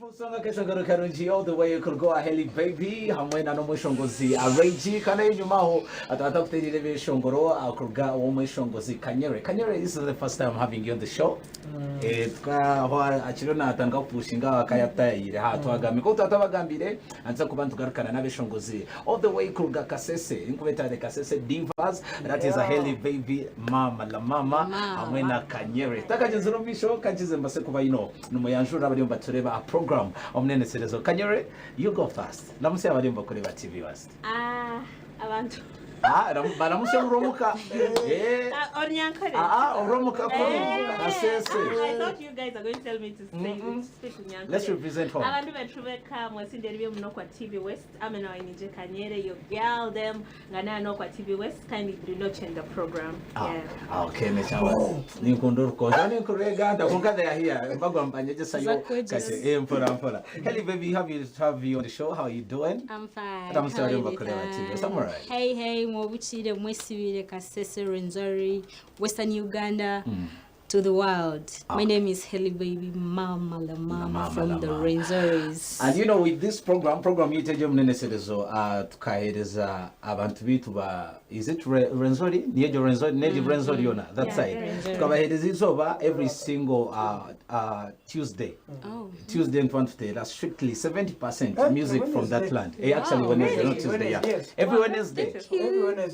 Kusonga kesho garukaruji all the way kurgoa Heli Baibe hamwe na n'umushongozi Areji kana inyuma ho atatakuterire bishongoro akurga uwo mushongozi Kanyere. Kanyere, this is the first time having you on the show. Twa achirona atanga kupushinga akayatayire ha twagame ko tatabagambire anza kubantu garukana n'abishongozi all the way kurga Kasese inkubeta de Kasese Divas, that is a Heli Baibe mama la mama hamwe na Kanyere. Takajenzero bisho kajize mbase kuba numuyanjura bari mbatureba a program Omuneneserezo. Kanyere, you go first. Namusi abari mbakureba TV first. Abantu baramusha uromuka onyankare uromuka ko Kasese. I thought you guys are going to tell me to speak unyankare. Let's represent home. Abantu betrubeka mwesinderiwe muno kwa TV West. Amena wainije Kanyere, your girl them ngana no kwa TV West, kindly do not change the program. Okay, mechawa ninkunduru ko jani kurega ndakunga they are here mbagwa mbanyeje sayo kase mpora Heli Baibe, have you on the show. How are you doing? I'm fine. Tamusari mbakureba TV samurai. Hey mwobukire mwesibire Kasese Rwenzori, Western Uganda, to the world. My name is Heli Baibe mama la mama from the Rwenzoris. And you know, with this program yiteje Omuneneserezo tukahereza abantu bitu ba, is it Rwenzori nejo Rwenzori yona that side tukabahereza izoba every single Tuesday. Tuesday and Wednesday, that's strictly 70% music from that land. Actually Wednesday, not Tuesday.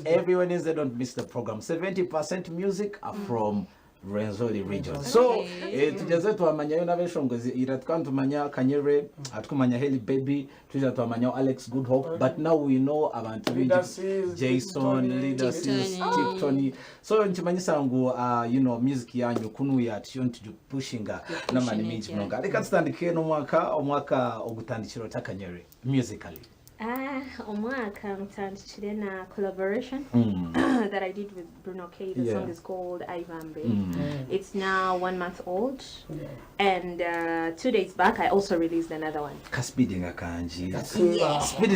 Every Wednesday, don't miss the program. 70% music are from Rwenzori region. So tujaze tuamanyayo n'abeshongozi iratwantumanya Kanyere, atkumanya Heli Baibe, tuja tuamanya Alex Good Hope, but now we know abantu Jason, leaders, Tony. So nchimanyisa ngo you know, music yanyu kunu ya tune pushinga na mani mingi mnonga. Reka tutandike no mwaka ogutandikiro ta Kanyere musically. Omwaka mutandikire na collaboration that I did with Bruno K. The song is called Ageihangwe. It's now 1 month old, and 2 days back I also released another one. Speeding akanji. Speed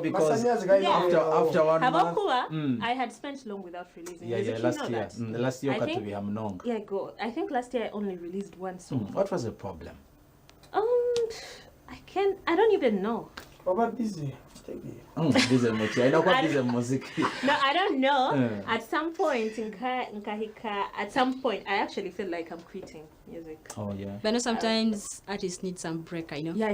because after 1 month. I had spent long without releasing. Last year to be long. I think last year I only released one song. What was the problem? I don't even know. Busy. Busy music. I know what busy music. No, I don't know. At some point in Kahika, I actually feel like I'm quitting music. Oh yeah. But no, sometimes artists need some break, I know. Yeah.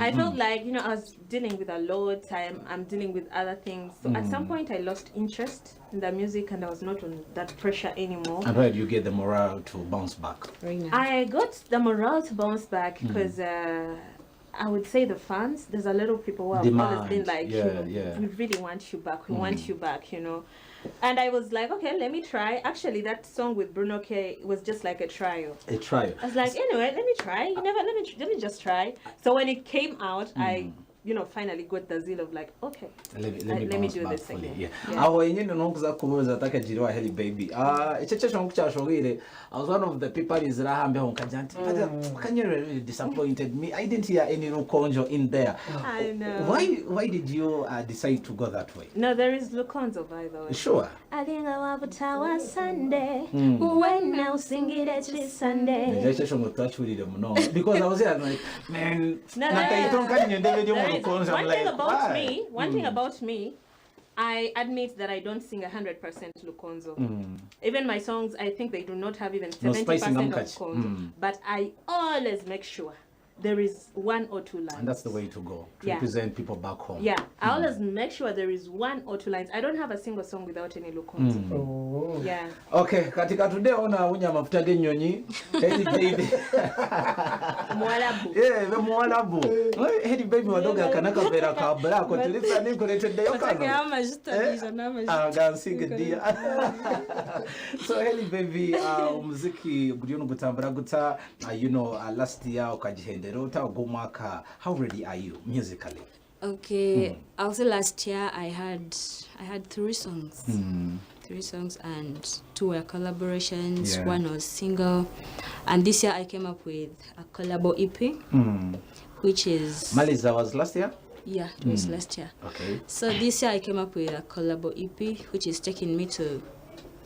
I felt like, you know, I was dealing with a lot. I'm dealing with other things. So at some point I lost interest in the music and I was not on that pressure anymore. And where do you get the morale to bounce back? I got the morale to bounce back because I would say the fans, there's a lot of people who have always been like, we really want you back, we want you back, you know. And I was like, okay, let me try. Actually, that song with Bruno K was just like a trial. A trial. I was like, anyway, let me try. Let me just try. So when it came out, I, you know, finally got the zeal of like, okay, let me do this again. Heli Baibe. I was one of the people is Kanyere really disappointed me. I didn't hear any Lukonjo in there. I know. Why did you decide to go that way? No, there is Lukonzo, by the way. Sure. I think I want to tell Sunday. When now sing it every Sunday. Because I was here like, man, one thing about me, I admit that I don't sing 100% Lukonzo. Even my songs, I think they do not have even 70% of Lukonzo. But I always make sure there is 1 or 2 lines. And that's the way to go, to represent people back home. Yeah, I always make sure there is 1 or 2 lines. I don't have a single song without any Lukonzo. Yeah. Okay, katika today ona unya mafuta genyonyi Heli Baibe. Mwalabu. Yeah, mwalabu. Heli Baibe wadoga kanaka vera kabla ko tulisa ni kuletede yokano. So Heli Baibe muziki guriyo gutambara guta you know last year ukajihende. How ready are you musically? Okay, also last year I had 3 songs. 3 songs and 2 were collaborations, 1 was single. And this year I came up with a collabo EP, which is... Maliza was last year? Yeah, it was last year. Okay. So this year I came up with a collabo EP, which is taking me to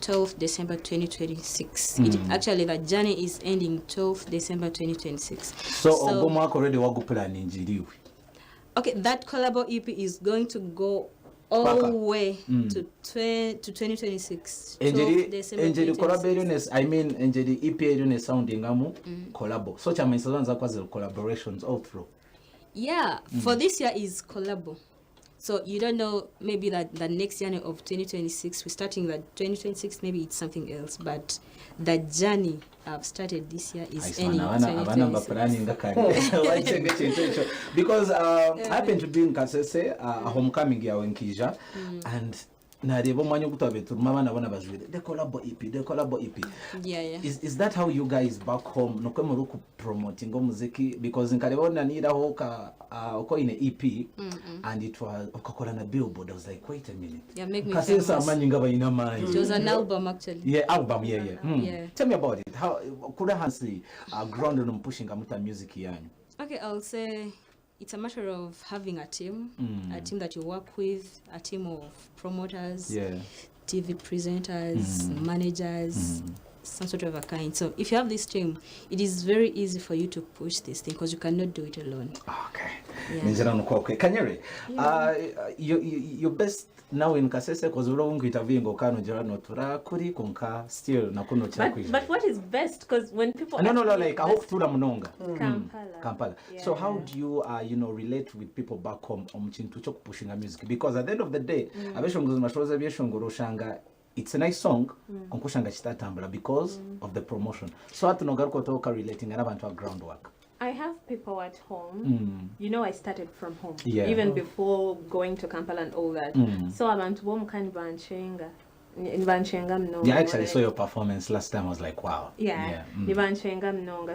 12th December 2026. Actually, the journey is ending 12th December 2026. So already planning. Okay, that collabo EP is going to go all the way to 2026. Enjeri collaborations, I mean enjeri EP sounding collabo. So collaborations all through. Yeah, for this year is collabo. So you don't know, maybe that the next year of 2026, we're starting that 2026, maybe it's something else, but the journey I've started this year is ending 2026. Because I happen to be in Kasese, a homecoming year in Kija, and the collabo EP. Yeah. Is that how you guys back home promoting muziki? Because in Kalebona need a hoka in an EP and it was a billboard. I was like, wait a minute. Yeah, make me famous. It was an album actually. Yeah, album, yeah. Yeah. Tell me about it. How could I see ground on pushing music here? Okay, I'll say it's a matter of having a team that you work with, a team of promoters, TV presenters, managers, some sort of a kind. So if you have this team, it is very easy for you to push this thing because you cannot do it alone. Okay. Yeah. Kanyere, you're best now in Kasese because we don't get a vingo kano jirano tura kuri konka still nakuno chakwi. But what is best? Because when people no like I hope tura munonga. Kampala. Yeah. So how do you relate with people back home omchintu chok pushing music? Because at the end of the day, abeshongozi mashoza byeshongoro shanga. It's a nice song, because of the promotion. So I relating and about groundwork. I have people at home. You know, I started from home, even before going to Kampala and all that. So I went home kind of yeah, I actually saw your performance last time. I was like, wow. Yeah.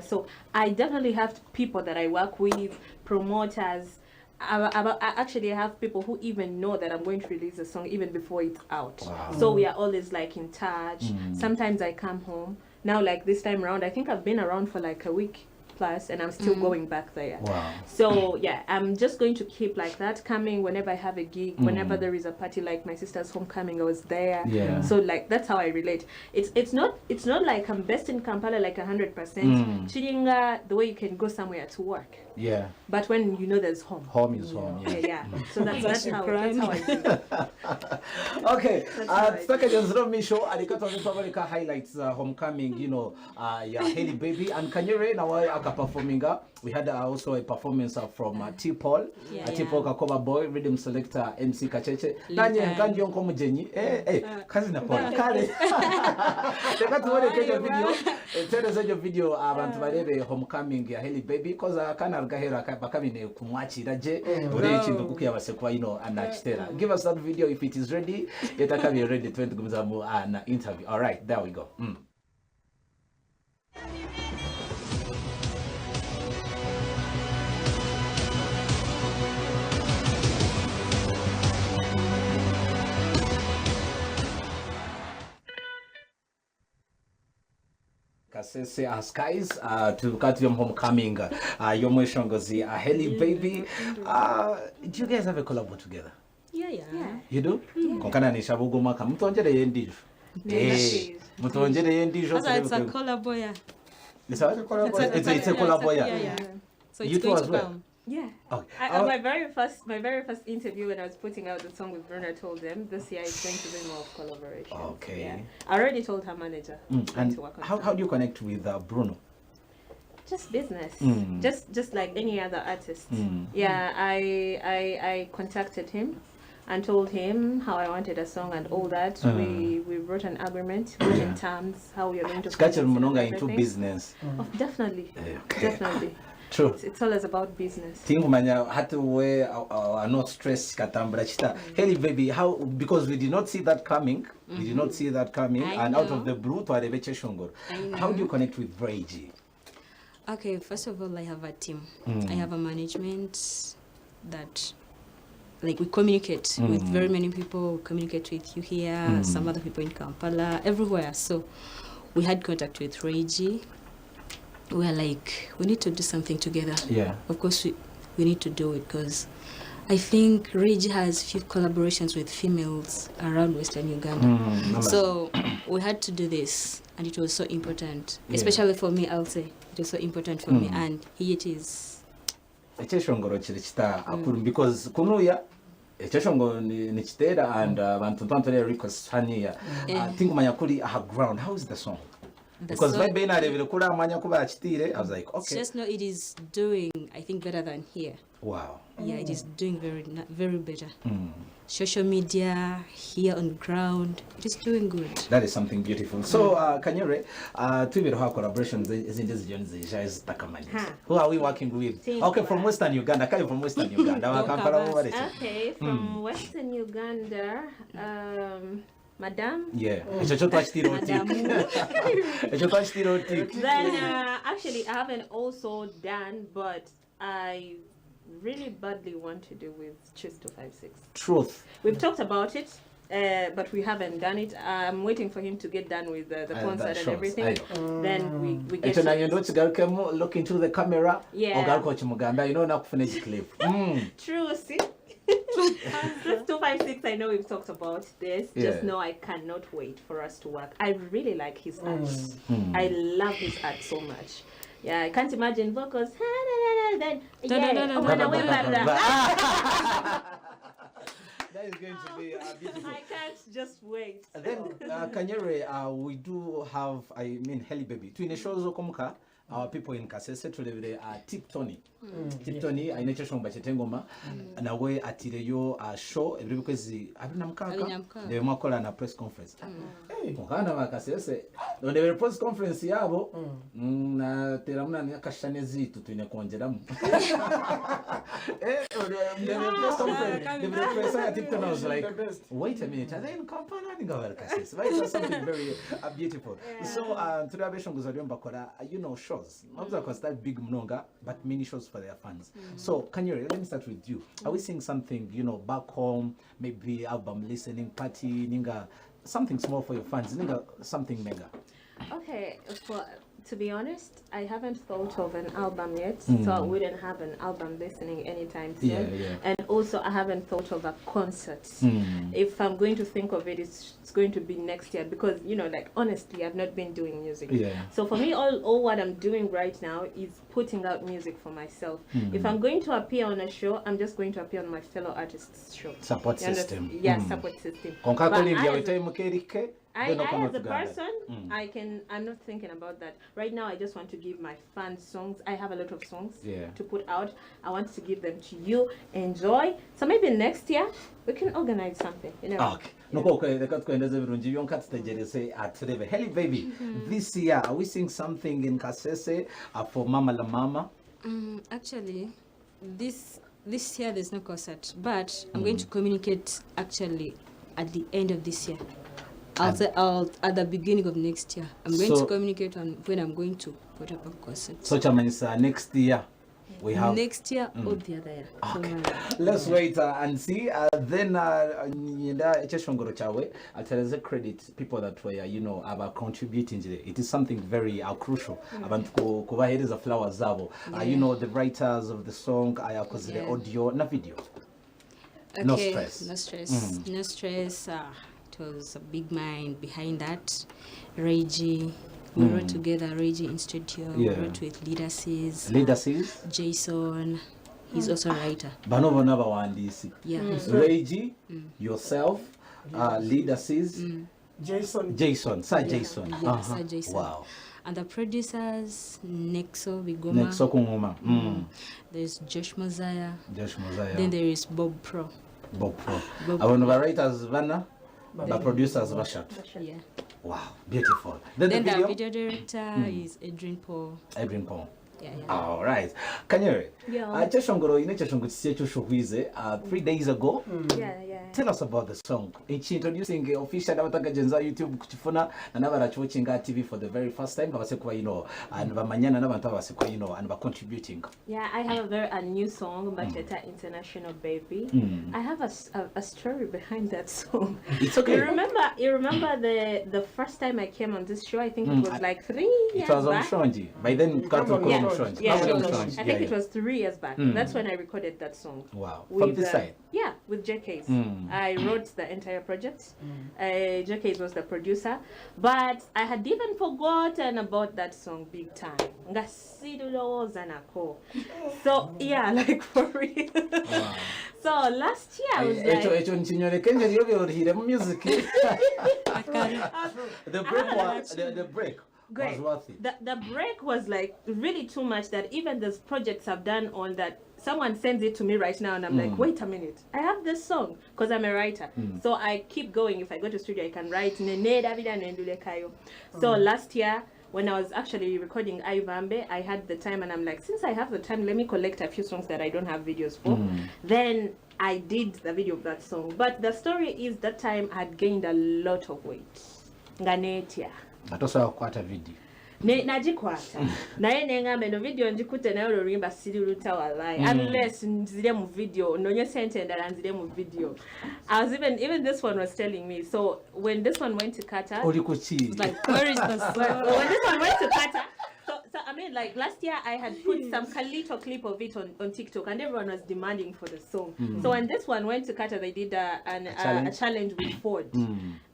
So I definitely have people that I work with, promoters. I actually have people who even know that I'm going to release a song even before it's out. Wow. So we are always like in touch. Sometimes I come home. Now like this time around, I think I've been around for like a week plus and I'm still going back there. Wow. So yeah, I'm just going to keep like that coming whenever I have a gig, whenever there is a party like my sister's homecoming, I was there. Yeah. So like that's how I relate. It's not like I'm best in Kampala like 100%. Chiringa, the way you can go somewhere to work. Yeah. But when you know there's home. Home is home, yeah. So that's how I do it. Okay. Second show Alikato highlights homecoming, Heli Baibe and Kanyere now aka performing. We had also a performance from T-Paul. T-Paul Kakoba boy, rhythm selector MC Kacheche. Nanye ngandi yonko mujenyi. Kazi na Paul. Kale. Teka tuone kejo video. Tele video abantu barebe homecoming ya Heli Baibe because kana gahera bakamine kumwachira je uri ikintu kukiya basekwa anachitera. Give us that video if it is ready. Yetaka be ready to gumiza mu an interview. All right, there we go. Kasese skies to cut your homecoming your mweshongozi Heli Baibe. Do you guys have a collab together? Yeah. You do? Konkana ni shabugoma ka mutongere yendijo. Mutongere yendijo. It's a collab, yeah. It's a collab, yeah. So it's going to come. Yeah. Okay. My very first interview when I was putting out the song with Bruno, I told them this year is going to be more of collaboration. Okay. Yeah. I already told her manager and to work on how do you connect with Bruno? Just business. Just like any other artist. Yeah, I contacted him and told him how I wanted a song and all that. We wrote an agreement, wrote in terms how we are going to into business. Definitely. Okay. Definitely. True. It's always about business. Tingumanya hatu we are not stressed katambra chita. Heli Baibe, how, because we did not see that coming. We did not see that coming, and out of the blue to arebeche shongor. How do you connect with Vraiji? Okay, first of all, I have a team. I have a management that, like, we communicate with very many people. We communicate with you here, some other people in Kampala, everywhere. So we had contact with Vraiji. We were like, we need to do something together. Yeah. Of course, we need to do it because I think Vraiji has few collaborations with females around Western Uganda. So we had to do this, and it was so important, especially for me. I'll say it was so important for me, and here it is. Ekishongoro kiri kita akuru because kunuya ekishongoro ni kitera and bantu twantole request haniya think manya kuri ground. How is the song? Because Baibe narebere kuri amanya kuba kitire. I was like, okay, just know it is doing, I think, better than here. Wow. Yeah, it is doing very better. Social media, here on ground, it is doing good. That is something beautiful. So, Kanyere, tubiro ha collaborations is takamanya. Who are we working with? Okay, from Western Uganda. Kaya from Western Uganda. Okay, from Western Uganda. Madam? Yeah. Then actually I haven't also done, but I really badly want to do with Choose 256. Truth. We've talked about it, but we haven't done it. I'm waiting for him to get done with the concert and everything. Then we get to look into the camera. Yeah. True, see? 256, I know we've talked about this. Just know I cannot wait for us to work. I really like his art. I love his art so much. Yeah, I can't imagine vocals. Then that is going to be beautiful. I can't just wait. Then Kanyere, we do have, I mean, Heli Baibe. To in shows Okumka, our people in Kasese to live there are Tiptoni. Tiptoni, I nature show by Chetengoma, and away at your show, every because the Abinamka, the Makola and a press conference. Hey, Mokana Kasese, no, they were press conference, Yabo, Teramna Kashanezi to Twin Conjedam. The press I was like, wait a minute, and then Company Kasese. That's something very beautiful. So, to the Abishon Guzarium Bakora, you know, shows. Not because that big mnoga, but many shows for their fans. So, Kanyere, let me start with you. Are we seeing something, you know, back home, maybe album listening party, ninga, something small for your fans, ninga, something mega? Okay, to be honest, I haven't thought of an album yet, so I wouldn't have an album listening anytime soon. And also, I haven't thought of a concert. If I'm going to think of it, it's going to be next year because, you know, like, honestly, I've not been doing music. So for me, all what I'm doing right now is putting out music for myself. If I'm going to appear on a show, I'm just going to appear on my fellow artists' show. Support system. Yeah, support system. I as a person, I'm not thinking about that. Right now, I just want to give my fans songs. I have a lot of songs to put out. I want to give them to you. Enjoy. So maybe next year, we can organize something. You know? Okay. Heli Baibe, this year, are we seeing something in Kasese for Mama La Mama? Actually, this year there's no concert, but I'm going to communicate actually at the end of this year. At the beginning of next year, I'm going to communicate on when I'm going to put up a concert. So, next year we have next year or the other year. Okay. Let's wait and see. Then, I'll tell you credit people that were, you know, about contributing today. It is something very crucial. About the flowers, you know, the writers of the song, because the audio, no video. Okay. No stress. No stress. No stress. It was a big mind behind that. Reggie, we wrote together. Reggie in studio. We wrote with Leadersees. Jason, he's also a writer. Yeah. Reggie, yourself, Leadersees. Jason. Sir Jason. Yeah, Sir Jason. Wow. And the producers, Nexo Kungoma. There's Josh Mosiah. Then there is Bob Pro. Our writers, Vanna. The producers were shot. Yeah. Wow, beautiful. Then the video director is Adrian Paul. Yeah. All right. Kanyere. Yeah. 3 days ago. Yeah. Tell us about the song. It's introducing official YouTube kuchifuna na nabara watching TV for the very first time. You know, and bamanyana na you know, and contributing. Yeah, I have a new song, Bacheta International Baby. I have a story behind that song. It's okay. You remember the first time I came on this show? I think it was like 3 years back. It was on Shonji. By then, I think it was 3 years back. That's when I recorded that song. Wow. From this side? Yeah, with JK's. I wrote the entire project. JK's was the producer. But I had even forgotten about that song big time. So, yeah, like for real. Wow. So last year I was like... The break. Great. Was worth it. The break was like really too much that even those projects I've done on that, someone sends it to me right now and I'm like, wait a minute, I have this song because I'm a writer. So I keep going. If I go to studio, I can write. So last year, when I was actually recording Ageihangwe, I had the time and I'm like, since I have the time, let me collect a few songs that I don't have videos for. Then I did the video of that song. But the story is that time I had gained a lot of weight. But also quite a video. Najikwata. Naye nengambe no video njikute nayo lorimba siri luta walai. Unless nzile mu video, nonye sente ndala nzile mu video. I was even this one was telling me. So when this one went to Qatar, like where is the song? When this one went to Qatar, so I mean, like last year I had put some little clip of it on TikTok and everyone was demanding for the song. So when this one went to Qatar, they did a challenge with Ford.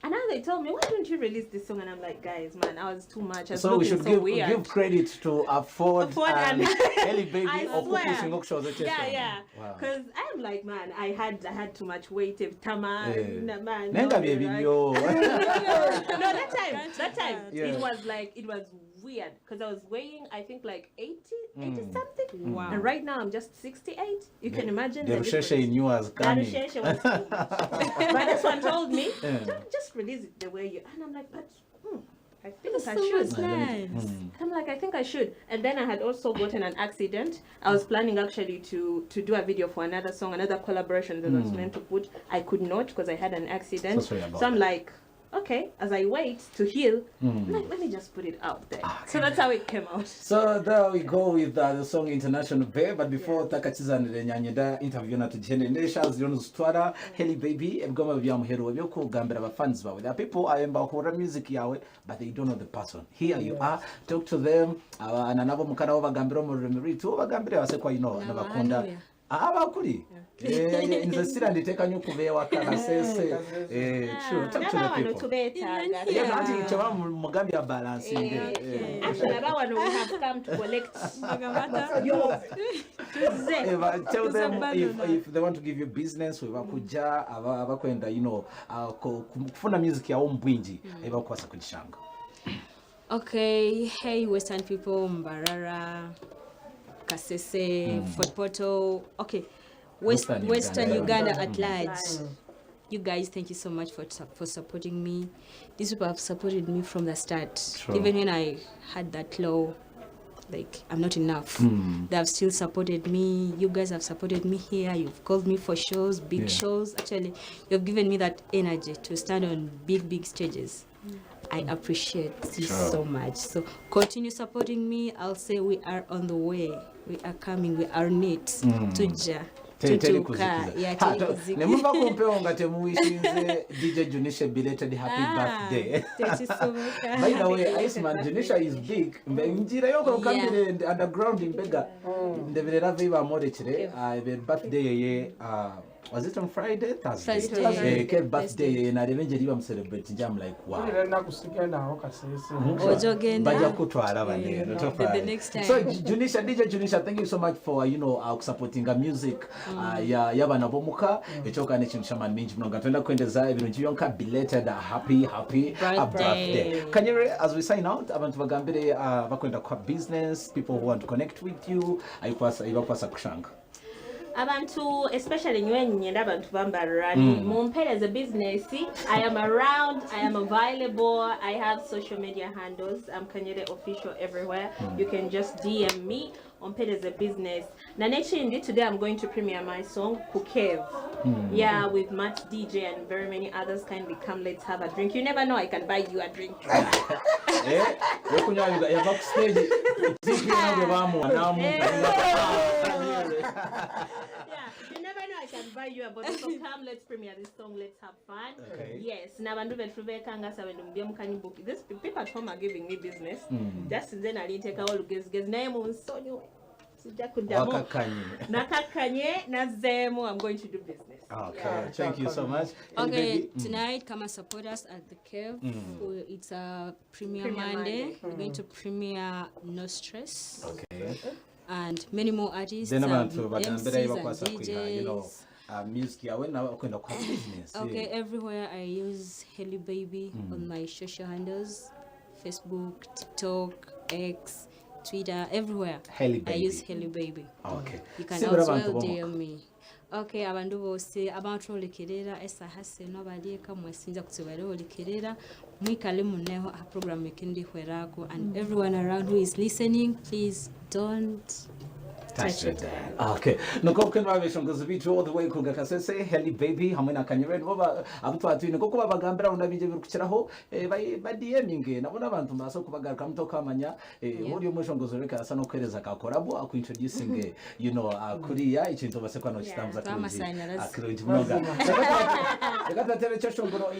And now they told me, why don't you release this song? And I'm like, guys, man, I was too much. So we should give credit to Ford and Heli Baibe RWENZORI. Yeah. Because I'm like, man, I had too much weight. Tama, man. No, that time, it was like, it was weird because I was weighing, I think like 80 something. Wow. And right now I'm just 68. You can imagine the recherche in you was coming. But this one told me, just release it the way you, and I'm like, but I think I should. I'm like, I think I should. And then I had also gotten an accident. I was planning actually to do a video for another song, another collaboration that I was meant to put. I could not because I had an accident. So I'm like, okay, as I wait to heal, I'm like, let me just put it out there. So that's how it came out. So there we go with the song International Babe. But before takachiza ndenya interview na tujende ndesha zironu zitwara Heli Baibe ebigoma bya muhero byo kugambira abafans bawe. There are people ayemba okora music yawe but they don't know the person. Here you are, talk to them. Ana nabo mukana bagambira mu rurimi tu bagambira base kwa nabakunda. Abakuri nze sira nditeka nyo kubewa kana sese sure talk to the people. Yeah, nothing chaba mugambi ya balance actually we have come to collect tell them if they want to give you business we bakuja abakwenda kufuna music ya ombwinji ebakwasa kujishanga. Okay, hey Western people, Mbarara, Kasese, Fort Portal, okay, Western Uganda at large. You guys, thank you so much for supporting me. These people have supported me from the start. Sure. Even when I had that low, like I'm not enough. They have still supported me. You guys have supported me here. You've called me for shows, big shows. Actually, you've given me that energy to stand on big stages. I appreciate this so much. So continue supporting me. I'll say we are on the way. We are coming. We are neat. Tuja. Nemumba kumpeo ngate muishinze DJ Junisha belated happy birthday. Thank you so much. By the way, Iceman Junisha is big. Njira yoko kambire underground in Bega. Ndebera viva modechire. Birthday ye was it on Friday? Thursday. Birthday na revenge riba celebrate. I'm like wow. The next time. So Junisha, DJ Junisha, thank you so much for supporting our music. Yabana bomuka echoka nechinshama minji mnoga twenda kwendeza ibintu yonka belated happy birthday. Kanyere, as we sign out abantu bagambire bakwenda kwa business, people who want to connect with you ibakwasa kushanga. Abantu, especially nyenda abantu Mbarara, mumpeleze business. I am around, I am available, I have social media handles. I'm Kanyere official everywhere. You can just DM me on Peleze business. Today I'm going to premiere my song Kukev. Yeah, with Matt DJ and very many others. Kindly come, let's have a drink. You never know, I can buy you a drink. Yeah, you never know, I can buy you a bottle. So come, let's premiere this song. Let's have fun. Okay. Yes. Now I do that. Kanga sa wendo mbia mukani book. This people at home are giving me business. Just then I didn't take all guess name on Sonyo. Nakakanye nazemo. I'm going to do business. Okay, thank you so much. Okay, tonight come and support us at the Cave. It's a premiere Monday. We're going to premiere No Stress. Okay. And many more artists. Then MCs and DJs. Music business. Okay, everywhere I use Heli Baibe on my social handles, Facebook, TikTok, X, Twitter, everywhere. Heli Baibe. I use Heli Baibe. Okay. You can also DM me. Okay, abantu bose abantu olekerera esa hase nobody kamwesinja kutibare olekerera mwikale muneho a program ekindi hwerako and everyone around who is listening, please don't touch it. Okay. Nuko kenwa beshongozi bitu all the way ku Gakasese Heli Baibe hamwe na Kanyere boba abantu atwine koko babagambira unabije birukiraho ba DMing nabona abantu maso kubagaruka mutoka amanya muri yo mushongozi reka asa no kwereza ka collabo introducing kuriya ikintu basekwa no kitamza akirungi mnoga Gata tele shongoro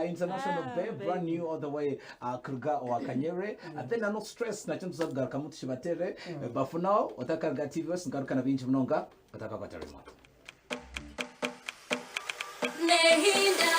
international babe brand new all the way kurga wa Kanyere and then no stress na chintu zagaruka mutu shibatere but for now Karga TV ngaruka na binji mnonga ataka kwa tarima. Nehinda